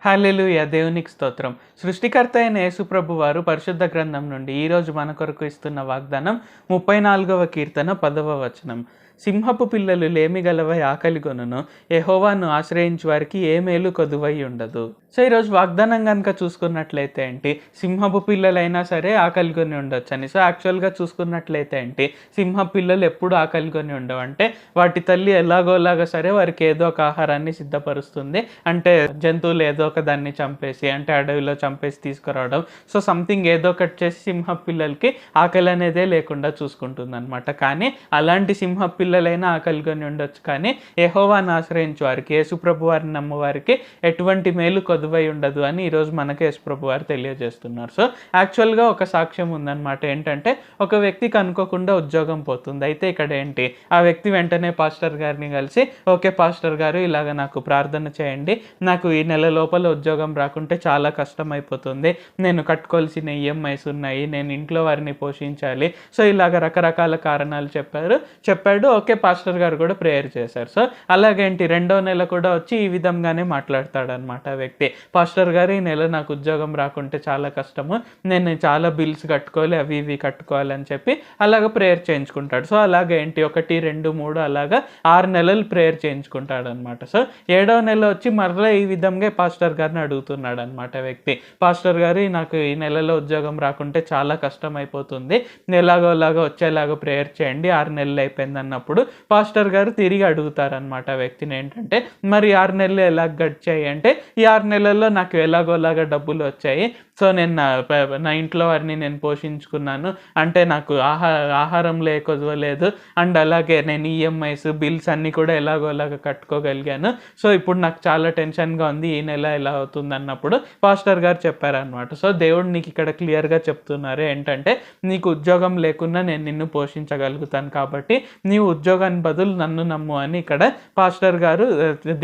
హల్లెలూయా! దేవునికి స్తోత్రం. సృష్టికర్త అయిన యేసుప్రభు వారు పరిశుద్ధ గ్రంథం నుండి ఈరోజు మన కొరకు ఇస్తున్న వాగ్దానం 34వ కీర్తన 10వ వచనం. సింహపు పిల్లలు లేమిగలవై ఆకలిగొనును, యెహోవాను ఆశ్రయించు వారికి ఏ మేలు కొదువై ఉండదు. సో ఈరోజు వాగ్దానం కనుక చూసుకున్నట్లయితే ఏంటి, సింహపు పిల్లలైనా సరే ఆకలిగొని ఉండొచ్చని. సో యాక్చువల్గా చూసుకున్నట్లయితే ఏంటి, సింహపు పిల్లలు ఎప్పుడు ఆకలిగొని ఉండవు. అంటే వాటి తల్లి ఎలాగోలాగా సరే వారికి ఏదో ఒక ఆహారాన్ని సిద్ధపరుస్తుంది. అంటే జంతువులు ఏదో ఒక దాన్ని చంపేసి, అంటే అడవిలో చంపేసి తీసుకురావడం. సో సంథింగ్ ఏదో ఒకటి చేసి సింహపు పిల్లలకి ఆకలి అనేదే లేకుండా చూసుకుంటుంది అనమాట. కానీ అలాంటి సింహపు పిల్లలైనా ఆకలిగొని ఉండొచ్చు, కానీ యెహోవాను ఆశ్రయించు వారికి, యేసుప్రభు వారిని నమ్మవారికి ఎటువంటి మేలు కొదువై ఉండదు అని ఈరోజు మనకి యేసుప్రభు వారు తెలియజేస్తున్నారు. సో యాక్చువల్గా ఒక సాక్ష్యం ఉందన్నమాట. ఏంటంటే ఒక వ్యక్తికి అనుకోకుండా ఉద్యోగం పోతుంది. అయితే ఇక్కడ ఏంటి, ఆ వ్యక్తి వెంటనే పాస్టర్ గారిని కలిసి, ఓకే పాస్టర్ గారు, ఇలాగ నాకు ప్రార్థన చేయండి, నాకు ఈ నెల లోపల ఉద్యోగం రాకుంటే చాలా కష్టం అయిపోతుంది, నేను కట్టుకోవాల్సిన ఈఎంఐస్ ఉన్నాయి, నేను ఇంట్లో వారిని పోషించాలి. సో ఇలాగ రకరకాల కారణాలు చెప్పాడు. ఓకే పాస్టర్ గారు కూడా ప్రేయర్ చేశారు. సో అలాగేంటి, రెండో నెల కూడా వచ్చి ఈ విధంగానే మాట్లాడతాడు అనమాట ఆ వ్యక్తి. పాస్టర్ గారు, ఈ నెల నాకు ఉద్యోగం రాకుంటే చాలా కష్టము, నేను చాలా బిల్స్ కట్టుకోవాలి, అవి ఇవి కట్టుకోవాలని చెప్పి అలాగ ప్రేయర్ చేయించుకుంటాడు. సో అలాగేంటి 1, 2, 3 అలాగా 6 నెలలు ప్రేయర్ చేయించుకుంటాడు అనమాట. సో 7వ నెల వచ్చి మరలా ఈ విధంగా పాస్టర్ గారిని అడుగుతున్నాడు అనమాట వ్యక్తి. పాస్టర్ గారు, నాకు ఈ నెలలో ఉద్యోగం రాకుంటే చాలా కష్టం అయిపోతుంది, ఎలాగోలాగా వచ్చేలాగా ప్రేయర్ చేయండి, 6 నెలలు అయిపోయింది అన్నప్పుడు పాస్టర్ గారు తిరిగి అడుగుతారనమాట వ్యక్తిని. ఏంటంటే, మరి 6 నెలలు ఎలా గడిచాయి అంటే, ఈ 6 నెలల్లో నాకు ఎలాగోలాగా డబ్బులు వచ్చాయి, సో నేను నా ఇంట్లో వారిని నేను పోషించుకున్నాను, అంటే నాకు ఆహారం కొదవలేదు, అండ్ అలాగే నేను ఈఎంఐస్ బిల్స్ అన్నీ కూడా ఎలాగోలాగా కట్టుకోగలిగాను. సో ఇప్పుడు నాకు చాలా టెన్షన్గా ఉంది, ఈ నెల ఎలా అవుతుంది అన్నప్పుడు పాస్టర్ గారు చెప్పారనమాట. సో దేవుడు నీకు ఇక్కడ క్లియర్గా చెప్తున్నారు ఏంటంటే, నీకు ఉద్యోగం లేకున్నా నేను నిన్ను పోషించగలుగుతాను, కాబట్టి నీవు ఉద్యోగాన్ని బదులు నన్ను నమ్ము అని ఇక్కడ పాస్టర్ గారు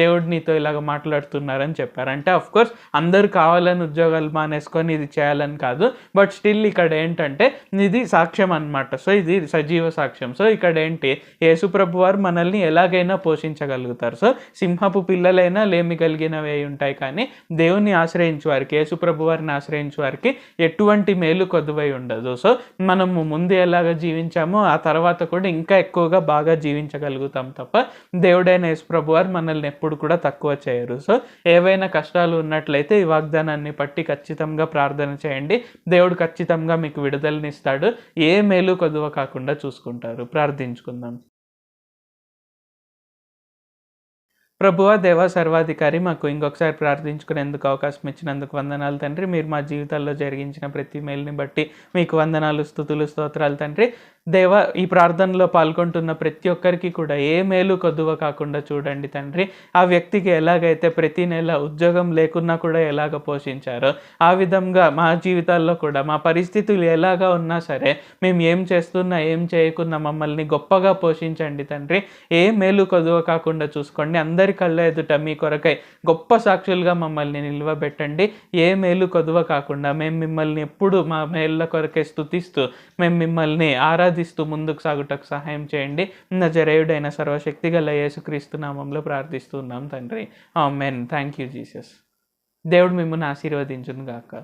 దేవుడు నీతో ఇలాగ మాట్లాడుతున్నారని చెప్పారు. అంటే అఫ్కోర్స్ అందరూ కావాలని ఉద్యోగాలు మానేసుకొని ఇది చేయాలని కాదు, బట్ స్టిల్ ఇక్కడ ఏంటంటే ఇది సాక్ష్యం అనమాట. సో ఇది సజీవ సాక్ష్యం. సో ఇక్కడ ఏంటి, యేసుప్రభు వారు మనల్ని ఎలాగైనా పోషించగలుగుతారు. సో సింహపు పిల్లలైనా లేమి కలిగినవి ఉంటాయి, కానీ దేవుని ఆశ్రయించు వారికి, యేసుప్రభు వారిని ఆశ్రయించు వారికి ఎటువంటి మేలు కొదువై ఉండదు. సో మనము ముందు ఎలాగ జీవించామో ఆ తర్వాత కూడా ఇంకా ఎక్కువగా బాగా జీవించగలుగుతాం తప్ప దేవుడైన యేసుప్రభు వారు మనల్ని ఎప్పుడు కూడా తక్కువ చేయరు. సో ఏవైనా కష్టాలు ఉన్నట్లయితే ఈ వాగ్దానాన్ని పట్టి ఖచ్చితంగా ప్రార్థన చేయండి. దేవుడు ఖచ్చితంగా మీకు విడుదలనిస్తాడు. ఏ మేలు కొదువ కాకుండా చూసుకుంటారు. ప్రార్థించుకుందాం. ప్రభువా, దేవా, సర్వాధికారి, మాకు ఇంకొకసారి ప్రార్థించుకునేందుకు అవకాశం ఇచ్చినందుకు వందనాలు తండ్రి. మీరు మా జీవితాల్లో జరిగించిన ప్రతి మేలుని బట్టి మీకు వందనాలు, స్తుతులు, స్తోత్రాలు తండ్రి. దేవా, ఈ ప్రార్థనలో పాల్గొంటున్న ప్రతి ఒక్కరికి కూడా ఏ మేలు కొద్దువ కాకుండా చూడండి తండ్రి. ఆ వ్యక్తికి ఎలాగైతే ప్రతి నెల ఉద్యోగం లేకున్నా కూడా ఎలాగ పోషించారో, ఆ విధంగా మా జీవితాల్లో కూడా మా పరిస్థితులు ఎలాగా ఉన్నా సరే, మేము ఏం చేస్తున్నా ఏం చేయకున్నా మమ్మల్ని గొప్పగా పోషించండి తండ్రి. ఏ మేలు కొదువ కాకుండా చూసుకోండి. అందరి కళ్ళ ఎదుట మీ కొరకై గొప్ప సాక్షులుగా మమ్మల్ని నిల్వబెట్టండి. ఏ మేలు కొదువ కాకుండా మేము మిమ్మల్ని ఎప్పుడు మా మేళ్ళ కొరకై స్తుతిస్తూ, మేము మిమ్మల్ని ఆరాధిస్తూ ముందుకు సాగుటకు సహాయం చేయండి. నజరేయుడైన సర్వశక్తిగల యేసుక్రీస్తు నామంలో ప్రార్థిస్తున్నాం తండ్రి. ఆమేన్. Thank you Jesus. దేవుడు మిమ్మల్ని ఆశీర్వదించును గాక.